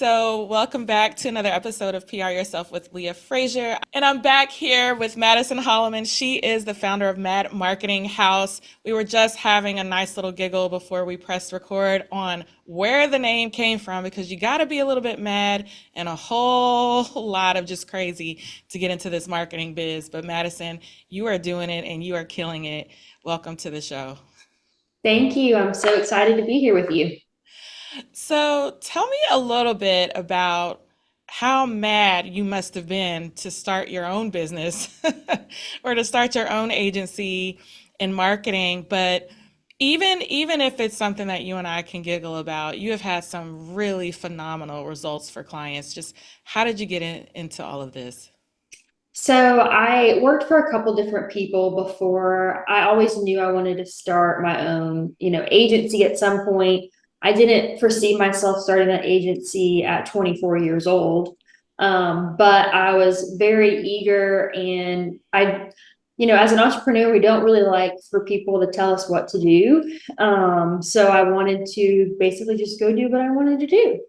So, welcome back to another episode of PR Yourself with Leah Frazier. And I'm back here with Madison Hollimon. She is the founder of Mad Marketing House. We were just having a nice little giggle before we pressed record on where the name came from because you got to be a little bit mad and a whole lot of just crazy to get into this marketing biz. But, Madison, you are doing it and you are killing it. Welcome to the show. Thank you. I'm so excited to be here with you. So tell me a little bit about how mad you must have been to start your own business or to start your own agency in marketing. But even if it's something that you and I can giggle about, you have had some really phenomenal results for clients. Just how did you get into all of this? So I worked for a couple different people before. I always knew I wanted to start my own, agency at some point. I didn't foresee myself starting an agency at 24 years old. But I was very eager and as an entrepreneur, we don't really like for people to tell us what to do. So I wanted to basically just go do what I wanted to do.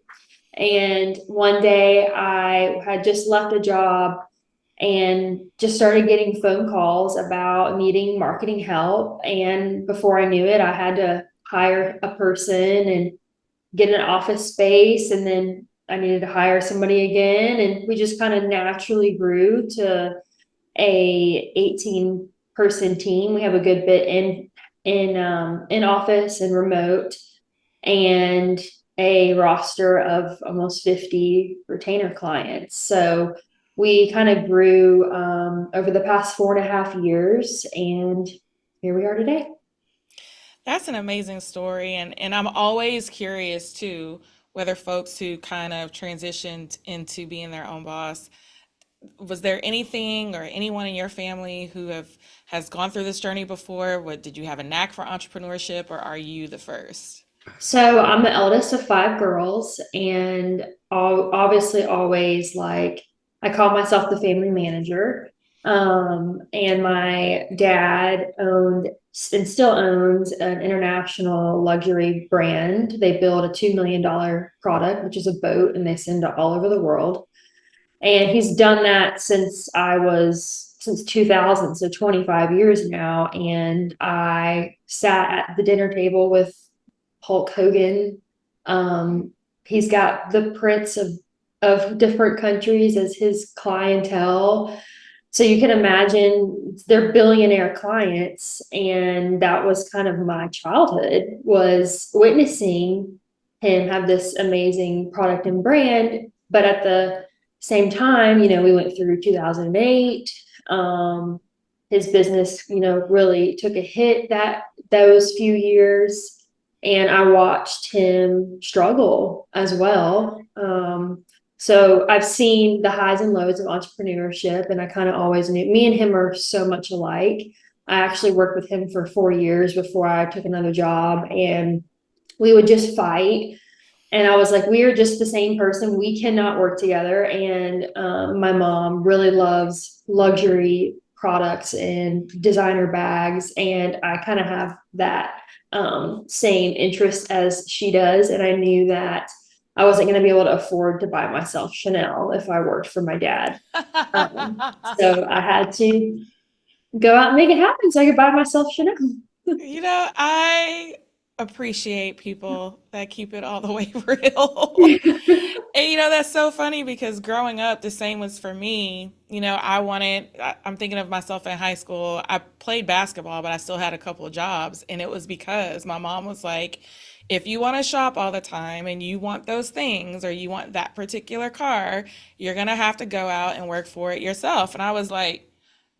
And one day I had just left a job and just started getting phone calls about needing marketing help. And before I knew it, I had to hire a person and get an office space. And then I needed to hire somebody again. And we just kind of naturally grew to a 18-person team. We have a good bit in office and remote, and a roster of almost 50 retainer clients. So we kind of grew over the past 4.5 years, and here we are today. That's an amazing story. And I'm always curious too, whether folks who kind of transitioned into being their own boss, was there anything or anyone in your family who has gone through this journey before? What did you have a knack for entrepreneurship or are you the first? So I'm the eldest of five girls, and obviously always like I call myself the family manager. And my dad owned and still owns an international luxury brand. They build a $2 million product, which is a boat, and they send it all over the world. And he's done that since 2000, so 25 years now. And I sat at the dinner table with Hulk Hogan. He's got the prince of different countries as his clientele. So you can imagine they're billionaire clients. And that was kind of my childhood, was witnessing him have this amazing product and brand. But at the same time, we went through 2008. His business, really took a hit those few years, and I watched him struggle as well. So I've seen the highs and lows of entrepreneurship, and I kind of always knew me and him are so much alike. I actually worked with him for 4 years before I took another job, and we would just fight. And I was like, we are just the same person. We cannot work together. And my mom really loves luxury products and designer bags. And I kind of have that same interest as she does. And I knew that I wasn't going to be able to afford to buy myself Chanel if I worked for my dad. So I had to go out and make it happen so I could buy myself Chanel. I appreciate people that keep it all the way real. And that's so funny because growing up, the same was for me. I'm thinking of myself in high school. I played basketball, but I still had a couple of jobs. And it was because my mom was like, if you want to shop all the time and you want those things or you want that particular car, you're going to have to go out and work for it yourself. And I was like,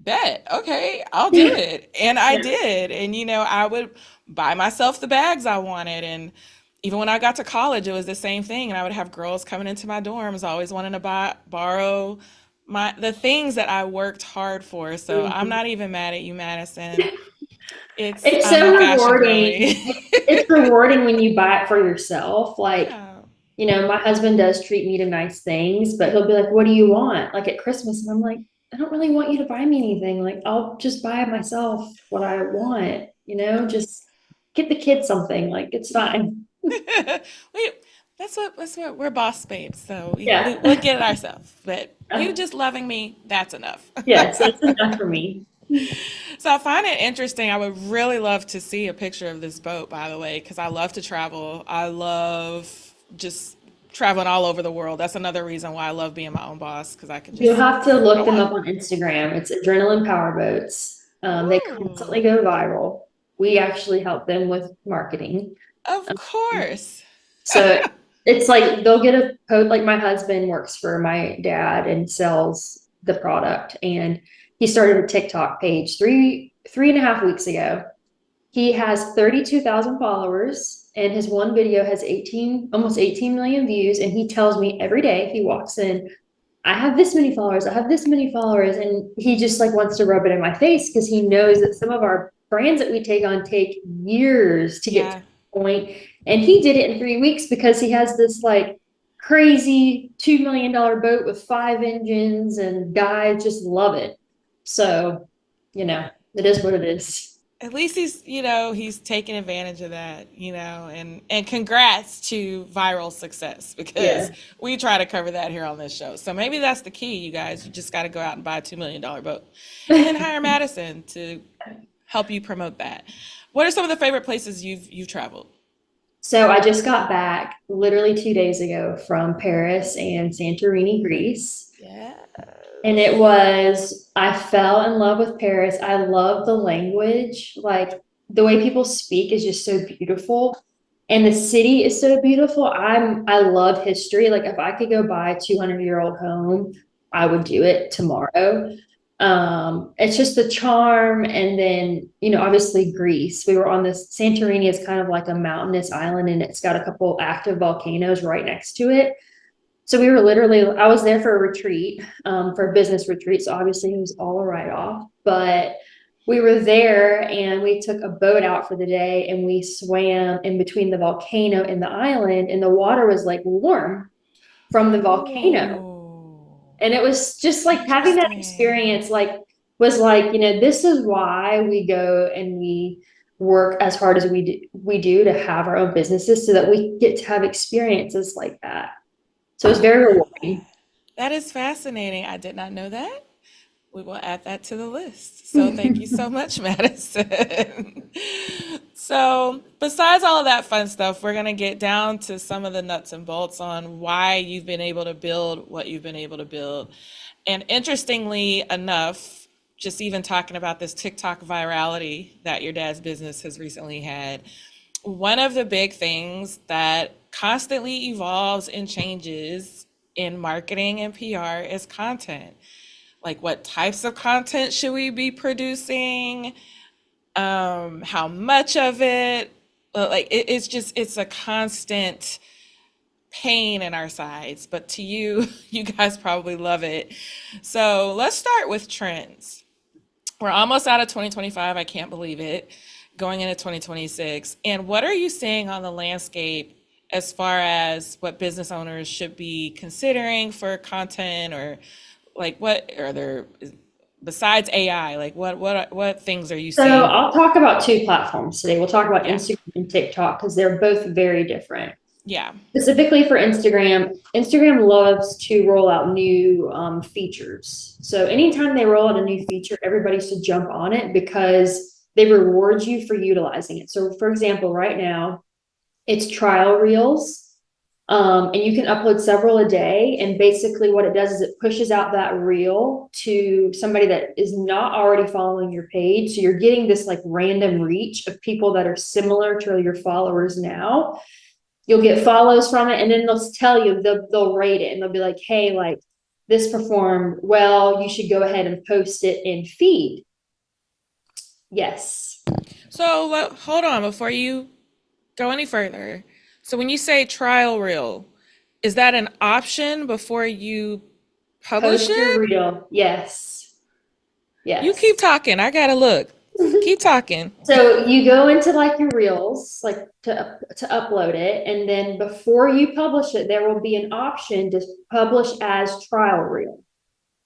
bet, okay, I'll do it. And I Yeah. did. And, I would buy myself the bags I wanted. And even when I got to college, it was the same thing. And I would have girls coming into my dorms, always wanting to borrow the things that I worked hard for. So I'm Mhm. not even mad at you, Madison. It's I'm a so fashion rewarding. girly. It's rewarding when you buy it for yourself. Like, Yeah. my husband does treat me to nice things, but he'll be like, "What do you want?" Like at Christmas. And I'm like, "I don't really want you to buy me anything. Like, I'll just buy myself what I want, just get the kids something. Like, it's fine." we That's what we're boss babes. So Yeah. we'll get it ourselves. But you Uh, just loving me, that's enough. yes, that's enough for me. So I find it interesting. I would really love to see a picture of this boat, by the way, because I love to travel. I love just traveling all over the world. That's another reason why I love being my own boss, because I can You'll just have to do what I look them want. up on Instagram. It's Adrenaline Power Boats. They constantly Ooh, go viral. We actually help them with marketing. of Um, course. So it's like they'll get a post, like my husband works for my dad and sells the product, and he started a TikTok page three and a half weeks ago. He has 32,000 followers, and his one video has almost 18 million views. And he tells me every day he walks in, I have this many followers, I have this many followers. And he just like wants to rub it in my face because he knows that some of our brands that we take on take years to get to Yeah. the point. And he did it in 3 weeks because he has this like crazy $2 million boat with 5 engines, and guys just love it. So, it is what it is. At least he's taking advantage of that, and congrats to viral success, because Yeah. we try to cover that here on this show. So maybe that's the key, you guys. You just got to go out and buy a $2 million boat and then hire Madison to help you promote that. What are some of the favorite places you've traveled? So I just got back literally 2 days ago from Paris and Santorini, Greece. Yeah. And I fell in love with Paris. I love the language. Like the way people speak is just so beautiful. And the city is so beautiful. I love history. Like if I could go buy a 200-year-old home, I would do it tomorrow. It's just the charm. And then, obviously Greece. We were on this Santorini is kind of like a mountainous island, and it's got a couple active volcanoes right next to it. So I was there for a retreat, for a business retreat. So obviously it was all a write-off, but we were there and we took a boat out for the day and we swam in between the volcano and the island, and the water was like warm from the volcano. Oh, And it was just like having that interesting. experience, like, was like, this is why we go and we work as hard as we do to have our own businesses so that we get to have experiences like that. So it's I very love rewarding. that. That is fascinating. I did not know that. We will add that to the list. So thank you so much, Madison. So, besides all of that fun stuff, we're going to get down to some of the nuts and bolts on why you've been able to build what you've been able to build. And interestingly enough, just even talking about this TikTok virality that your dad's business has recently had, one of the big things that constantly evolves and changes in marketing and PR is content. Like, what types of content should we be producing? How much of it? Like, it's a constant pain in our sides, but to you, you guys probably love it. So let's start with trends. We're almost out of 2025. I can't believe it. Going into 2026. And what are you seeing on the landscape as far as what business owners should be considering for content, or like what are there besides AI? Like what things are you So seeing? I'll talk about two platforms today. We'll talk about Yeah. Instagram and TikTok because they're both very different. Yeah. Specifically for Instagram, Instagram loves to roll out new features. So anytime they roll out a new feature, everybody should jump on it because they reward you for utilizing it. So for example, right now it's trial reels. And you can upload several a day. And basically, what it does is it pushes out that reel to somebody that is not already following your page. So you're getting this like random reach of people that are similar to your followers now. You'll get follows from it, and then they'll tell you, they'll rate it, and they'll be like, hey, like this performed well. You should go ahead and post it in feed. Yes. So hold on before you go any further. So when you say trial reel, is that an option before you publish Post your it? reel. Yes. You keep Yes. talking. I gotta look. Keep talking. So you go into like your reels, like to upload it, and then before you publish it, there will be an option to publish as trial reel,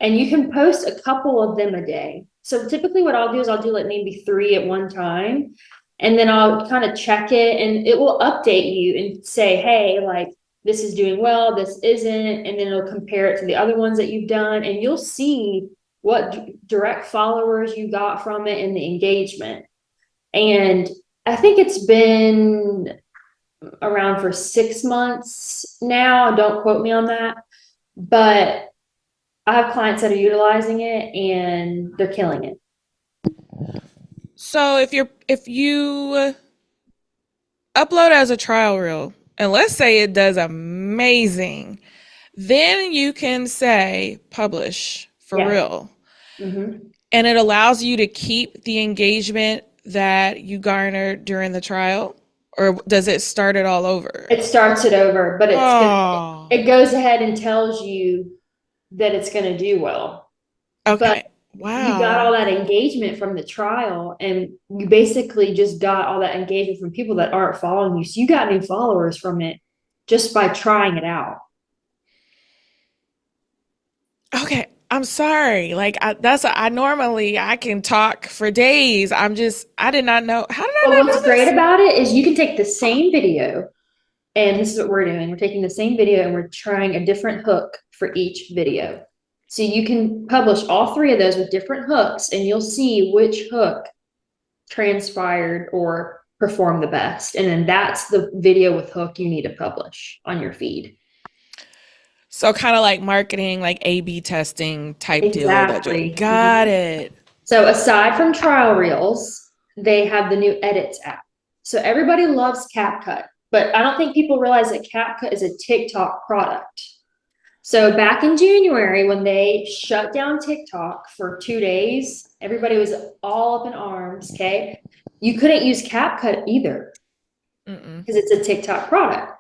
and you can post a couple of them a day. So typically, what I'll do is I'll do like maybe 3 at one time, and then I'll kind of check it, and it will update you and say, hey, like this is doing well, this isn't, and then it'll compare it to the other ones that you've done, and you'll see what direct followers you got from it and the engagement. And I think it's been around for 6 months now. Don't quote me on that, but I have clients that are utilizing it and they're killing it. So if you upload as a trial reel, and let's say it does amazing, then you can say publish for Yeah. real. Mm-hmm. And it allows you to keep the engagement that you garnered during the trial, or does it start it all over? It starts it over, but Oh, it goes ahead and tells you that it's going to do well. But okay. you got all Wow. that engagement from the trial, and you basically just got all that engagement from people that aren't following you. So you got new followers from it just by trying it out. Okay. I'm sorry. Like I normally I can talk for days. I did not know. How did I But not what's know great this? about it is you can take the same video, and this is what we're doing. We're taking the same video and we're trying a different hook for each video. So you can publish all three of those with different hooks, and you'll see which hook transpired or performed the best. And then that's the video with hook you need to publish on your feed. So kind of like marketing, like A/B testing type deal that you Exactly. got it. So aside from trial reels, they have the new edits app. So everybody loves CapCut, but I don't think people realize that CapCut is a TikTok product. So back in January, when they shut down TikTok for 2 days, everybody was all up in arms. Okay. You couldn't use CapCut either Mm-mm. because it's a TikTok product.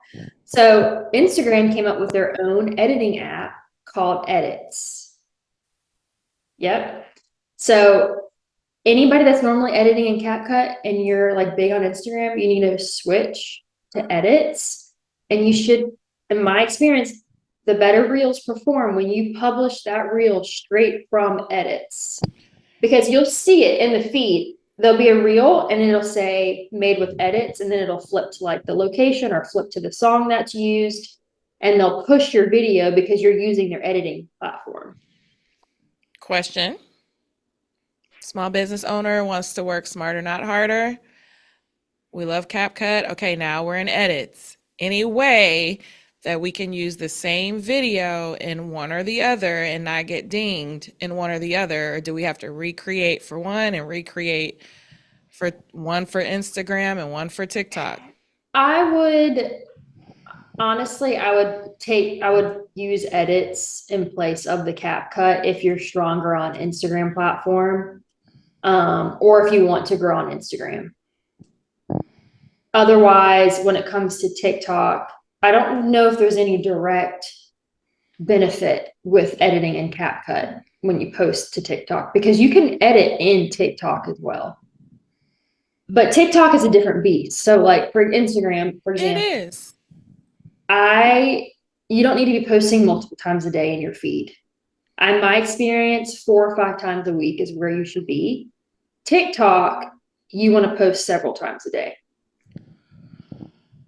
So Instagram came up with their own editing app called Edits. Yep. So anybody that's normally editing in CapCut and you're like big on Instagram, you need to switch to Edits. And you should, in my experience, the better reels perform when you publish that reel straight from Edits. Because you'll see it in the feed. There'll be a reel and it'll say made with edits, and then it'll flip to like the location or flip to the song that's used, and they'll push your video because you're using their editing platform. Question. Small business owner wants to work smarter, not harder. We love CapCut. Okay, now we're in edits. Any way that we can use the same video in one or the other and not get dinged in one or the other? Or do we have to recreate for one and recreate for one for Instagram and one for TikTok? I would honestly, I would use edits in place of the CapCut if you're stronger on Instagram platform, or if you want to grow on Instagram. Otherwise, when it comes to TikTok, I don't know if there's any direct benefit with editing in CapCut when you post to TikTok, because you can edit in TikTok as well. But TikTok is a different beast. So like for Instagram, for It example, is. I you don't need to be posting multiple times a day in your feed. In my experience, 4 or 5 times a week is where you should be. TikTok, you want to post several times a day.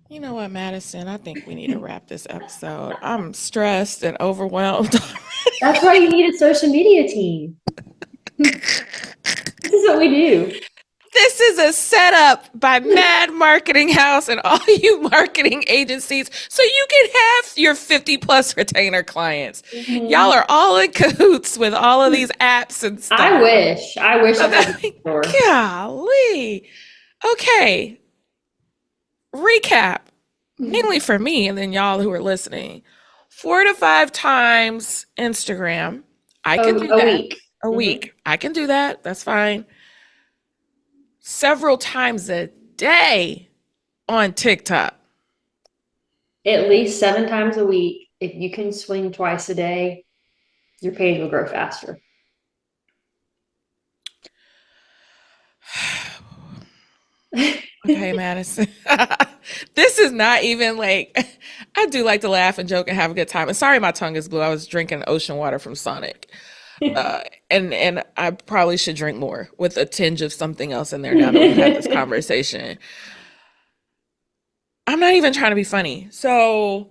You know what, Madison? I think we need to wrap this episode. I'm stressed and overwhelmed. That's why you need a social media team. This is what we do. This is a setup by Mad Marketing House and all you marketing agencies so you can have your 50 plus retainer clients. Y'all Mhm. are all in cahoots with all of these apps and I stuff. wish. I wish I had the store. Golly. Okay. Recap, mainly Mhm. for me and then y'all who are listening. 4 to 5 times Instagram. I can do A that. week. A Mhm. week. I can do that. That's fine. Several times a day on TikTok. At least 7 times a week. If you can swing twice a day, your page will grow faster. Okay, Madison. This is not even like, I do like to laugh and joke and have a good time. And sorry, my tongue is blue. I was drinking ocean water from Sonic. Uh, and I probably should drink more with a tinge of something else in there now that we've had this conversation. I'm not even trying to be funny. So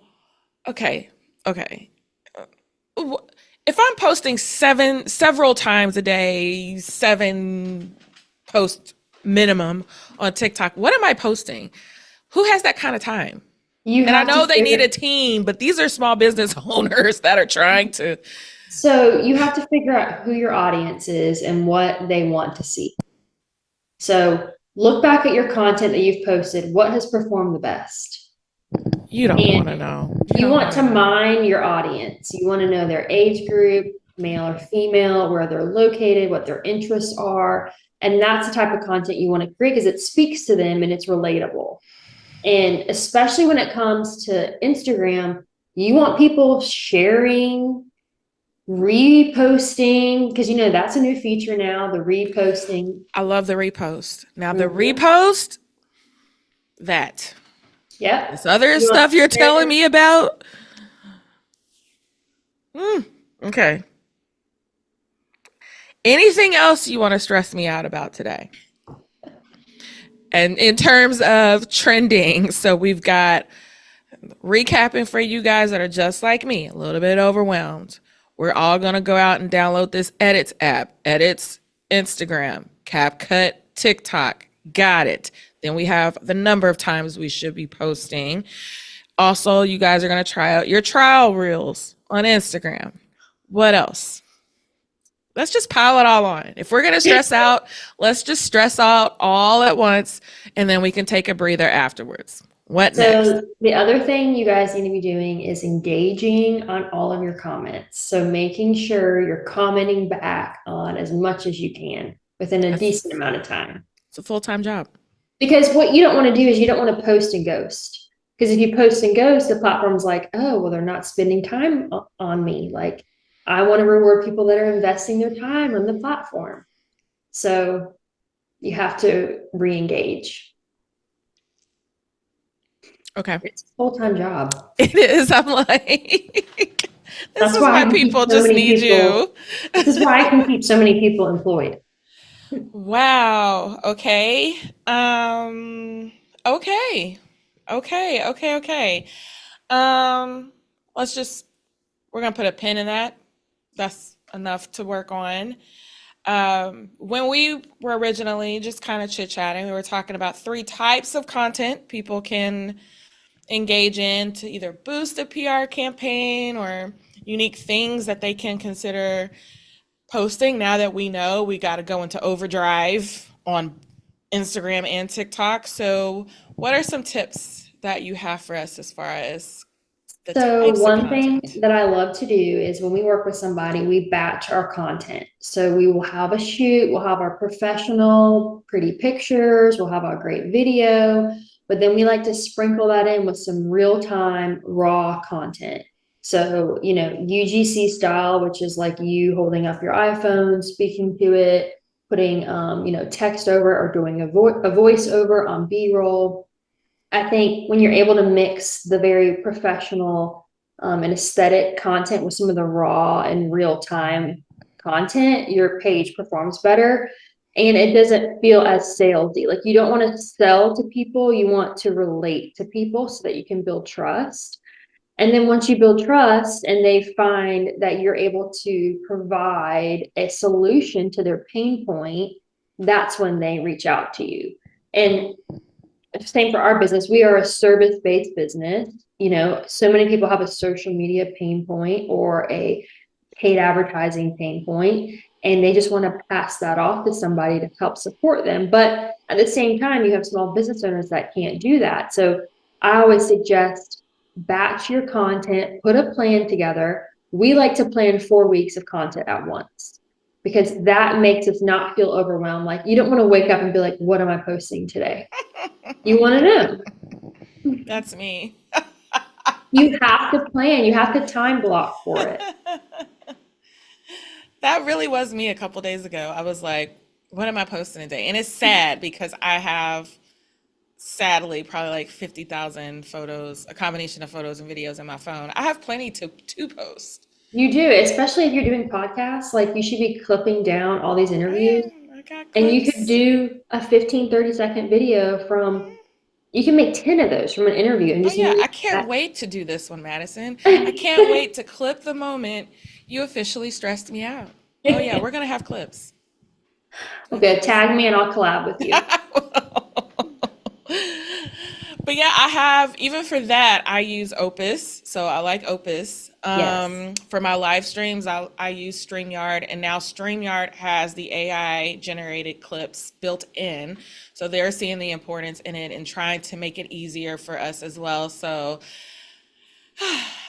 Okay. Okay. If I'm posting several times a day, 7 posts minimum on TikTok, what am I posting? Who has that kind of time? You And I have to know they need a figure, team, but these are small business owners that are trying to. so you have to figure out who your audience is and what they want to see. So look back at your content that you've posted. What has performed the best? You don't And want to know. You you don't want want to to know. mine your audience. You want to know their age group, male or female, where they're located, what their interests are. And that's the type of content you want to create because it speaks to them and it's relatable. And especially when it comes to Instagram, you want people sharing, reposting, because that's a new feature now, the reposting. I love the repost. Now, the Mhm. repost, that. Yep. This other You want stuff you're telling share. me about, okay. Anything else you want to stress me out about today? And in terms of trending, so we've got recapping for you guys that are just like me, a little bit overwhelmed. We're all going to go out and download this Edits app, Edits Instagram, CapCut TikTok. Got it. Then we have the number of times we should be posting. Also, you guys are going to try out your trial reels on Instagram. What else? Let's just pile it all on. If we're going to stress out, let's just stress out all at once and then we can take a breather afterwards. What next? So the other thing you guys need to be doing is engaging on all of your comments. So making sure you're commenting back on as much as you can within a decent That's amount of time. it's a full-time job. Because what you don't want to do is you don't want to post and ghost. Because if you post and ghost, the platform's like, oh, well, they're not spending time on me. Like, I want to reward people that are investing their time on the platform. So you have to re-engage. Okay. It's a full-time job. It is. I'm like, this That's is why I why can keep people so just many need people. you. This is why I can keep so many people employed. Wow. Okay. Okay. Okay. Okay. Okay. Um. Let's just. We're gonna put a pin in that. That's enough to work on. When we were originally just kind of chit chatting, we were talking about 3 types of content people can engage in to either boost a PR campaign or unique things that they can consider posting. Now that we know we got to go into overdrive on Instagram and TikTok. So, what are some tips that you have for us as far as the So types of one thing content? that I love to do is when we work with somebody, we batch our content. So we will have a shoot, we'll have our professional, pretty pictures, we'll have our great video, but then we like to sprinkle that in with some real-time raw content. So, UGC style, which is like you holding up your iPhone, speaking to it, putting text over or doing a voiceover on B-roll. I think when you're able to mix the very professional and aesthetic content with some of the raw and real time content, your page performs better and it doesn't feel as salesy. Like you don't want to sell to people, you want to relate to people so that you can build trust. And then once you build trust and they find that you're able to provide a solution to their pain point, that's when they reach out to you. And same for our business. We are a service-based business. So many people have a social media pain point or a paid advertising pain point, and they just want to pass that off to somebody to help support them. But at the same time, you have small business owners that can't do that. So I always suggest batch your content, put a plan together. We like to plan 4 weeks of content at once because that makes us not feel overwhelmed. Like you don't want to wake up and be like, what am I posting today? You want to know. That's me. You have to plan. You have to time block for it. That really was me a couple days ago. I was like, what am I posting today? And it's sad because I have sadly probably like 50,000 photos, a combination of photos and videos in my phone. I have plenty to post. You do, especially if you're doing podcasts, like you should be clipping down all these I interviews am. I got and you could clips. do a 15, 30-second video from, You can make 10 of those from an interview and Oh just yeah, use I can't that. wait to do this one, Madison. I can't wait to clip the moment you officially stressed me out. Oh yeah, we're gonna have clips. Okay, Okay. tag me and I'll collab with you. But yeah, I have, even for that, I use Opus. So I like Opus. Yes. For my live streams, I use StreamYard, and now StreamYard has the AI generated clips built in. So they're seeing the importance in it and trying to make it easier for us as well. So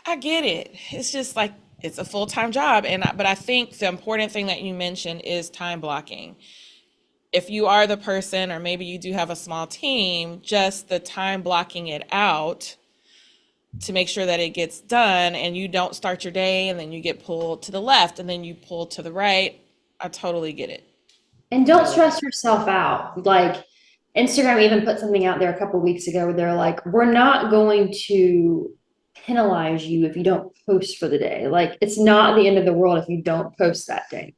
I get it. It's just like it's a full-time job, but I think the important thing that you mentioned is time blocking. If you are the person, or maybe you do have a small team, just the time blocking it out to make sure that it gets done and you don't start your day and then you get pulled to the left and then you pull to the right. I totally get it. And I don't totally get stress it. yourself out. Like Instagram even put something out there a couple weeks ago where they're like, we're not going to penalize you if you don't post for the day. Like it's not the end of the world if you don't post that day.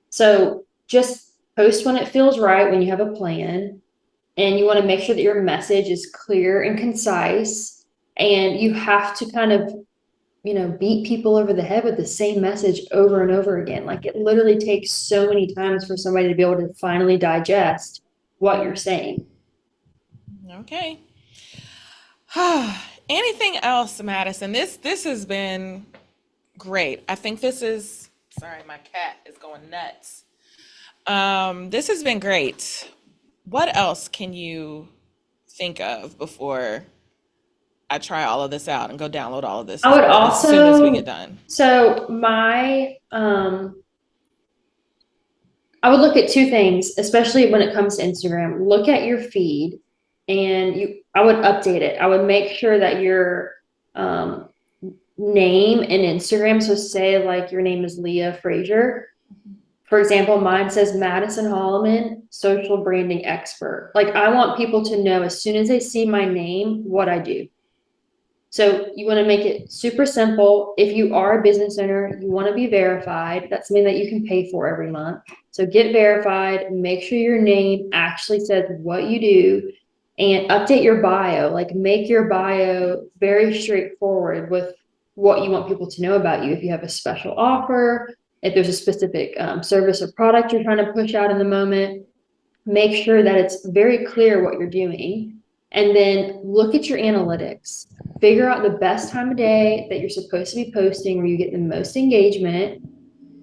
So just post when it feels right, when you have a plan, and you want to make sure that your message is clear and concise. And you have to kind of, beat people over the head with the same message over and over again. Like it literally takes so many times for somebody to be able to finally digest what you're saying. Okay. Anything else, Madison? This has been great. I think this is, sorry, my cat is going nuts. This has been great. What else can you think of before I try all of this out and go download all of this I would as soon as we get also, done? so I would look at two things, especially when it comes to Instagram. Look at your feed and I would update it. I would make sure that your um, name in Instagram, so say like your name is Leah Frazier. For example, mine says Madison Hollimon, social branding expert. Like I want people to know as soon as they see my name, what I do. So you want to make it super simple. If you are a business owner, you want to be verified. That's something that you can pay for every month. So get verified, make sure your name actually says what you do, and update your bio. Like make your bio very straightforward with what you want people to know about you. If you have a special offer, if there's a specific service or product you're trying to push out in the moment, make sure that it's very clear what you're doing. And then look at your analytics. Figure out the best time of day that you're supposed to be posting where you get the most engagement.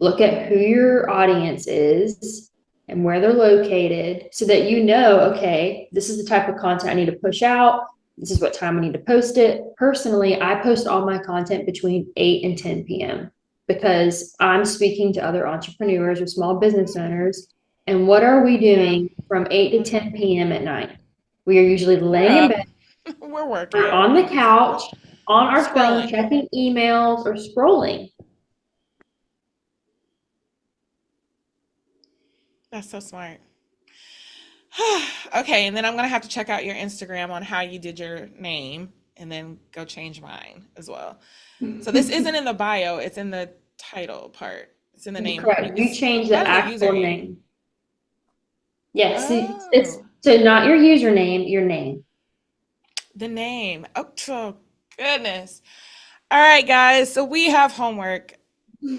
Look at who your audience is and where they're located so that you know, okay, this is the type of content I need to push out. This is what time I need to post it. Personally, I post all my content between 8 and 10 p.m. because I'm speaking to other entrepreneurs or small business owners. And what are we Yeah. doing from 8 to 10 p.m. at night? We are usually We're laying in up. bed, We're we're working. on the couch, on our phone, Scrolling. checking emails or scrolling. That's so smart. Okay, and then I'm gonna have to check out your Instagram on how you did your name and then go change mine as well. So this isn't in the bio, it's in the title part. It's in the name. Correct. You It's change the not in the actual username. name. Yes, it's Oh, so not your username, your name. the name. Oh, goodness. All right, guys. So we have homework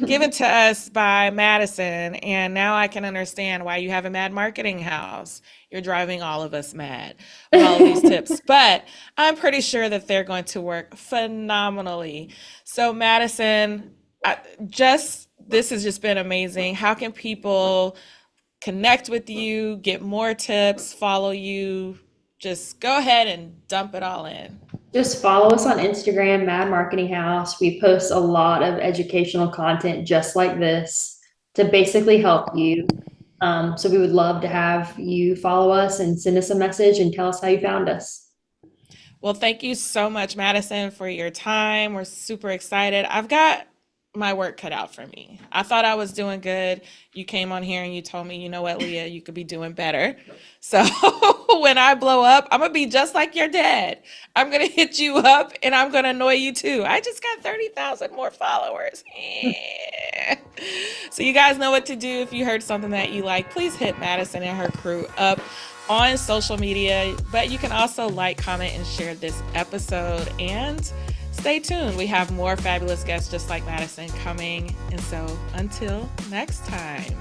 given to us by Madison, and now I can understand why you have a mad marketing house. You're driving all of us mad with all of these tips, but I'm pretty sure that they're going to work phenomenally. So, Madison, just this has just been amazing. How can people connect with you, get more tips, follow you? Just go ahead and dump it all in. Just follow us on Instagram, Mad Marketing House. We post a lot of educational content just like this to basically help you. So we would love to have you follow us and send us a message and tell us how you found us. Well, thank you so much, Madison, for your time. We're super excited. I've got my work cut out for me. I thought I was doing good. You came on here and you told me, you know what, Leah, you could be doing better. So when I blow up, I'm going to be just like your dad. I'm going to hit you up and I'm going to annoy you too. I just got 30,000 more followers. So you guys know what to do. If you heard something that you like, please hit Madison and her crew up on social media. But you can also like, comment, and share this episode. And stay tuned. We have more fabulous guests just like Madison coming. And so until next time.